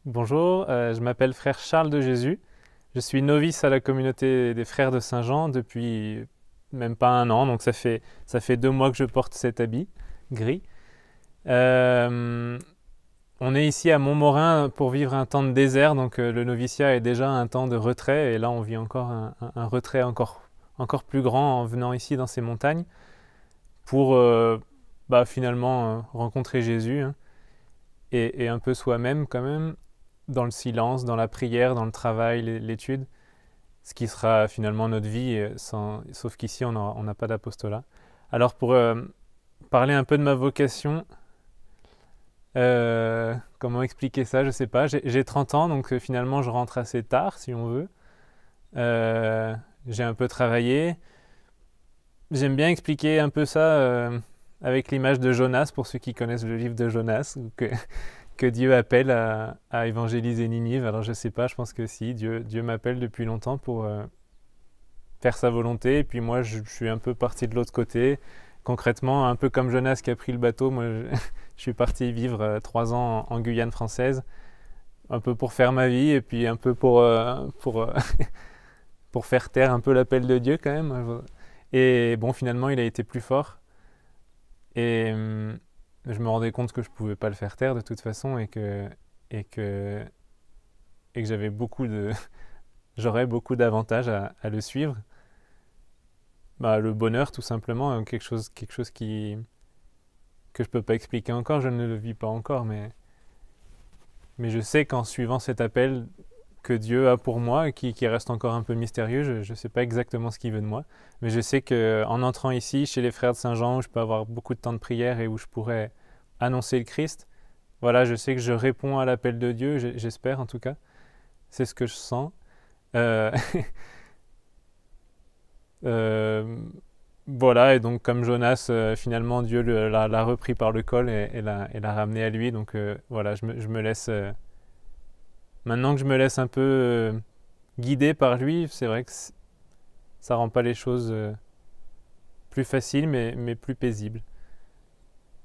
Bonjour, je m'appelle frère Charles de Jésus. Je suis novice à la communauté des frères de Saint-Jean depuis même pas un an, donc ça fait 2 mois que je porte cet habit gris. Euh, on est ici à Montmorin pour vivre un temps de désert, donc le noviciat est déjà un temps de retrait, et là on vit encore un retrait encore plus grand en venant ici dans ces montagnes pour finalement rencontrer Jésus, hein, et un peu soi-même quand même, dans le silence, dans la prière, dans le travail, l'étude, ce qui sera finalement notre vie, sauf qu'ici on n'a pas d'apostolat. Alors pour parler un peu de ma vocation, comment expliquer ça, je sais pas. J'ai 30 ans, donc finalement je rentre assez tard, si on veut. J'ai un peu travaillé. J'aime bien expliquer un peu ça avec l'image de Jonas, pour ceux qui connaissent le livre de Jonas, que Dieu appelle à évangéliser Ninive. Alors je sais pas, je pense que si, Dieu m'appelle depuis longtemps pour faire sa volonté, et puis moi je suis un peu parti de l'autre côté. Concrètement, un peu comme Jonas qui a pris le bateau, moi je suis parti vivre 3 ans en Guyane française, un peu pour faire ma vie, et puis un peu pour faire taire un peu l'appel de Dieu quand même. Et bon, finalement, il a été plus fort. Et je me rendais compte que je pouvais pas le faire taire de toute façon, et que, et que j'aurais beaucoup d'avantages à le suivre. Bah, le bonheur, tout simplement, quelque chose que je peux pas expliquer encore, je ne le vis pas encore, mais je sais qu'en suivant cet appel que Dieu a pour moi, et qui reste encore un peu mystérieux, je ne sais pas exactement ce qu'il veut de moi, mais je sais qu'en entrant ici, chez les frères de Saint-Jean, où je peux avoir beaucoup de temps de prière et où je pourrais annoncer le Christ, voilà, je sais que je réponds à l'appel de Dieu, j'espère en tout cas, c'est ce que je sens. Euh, euh, voilà, et donc comme Jonas, finalement Dieu l'a repris par le col et l'a ramené à lui, donc voilà, je me laisse, maintenant que je me laisse un peu guider par lui, c'est vrai que ça rend pas les choses plus faciles, mais plus paisibles.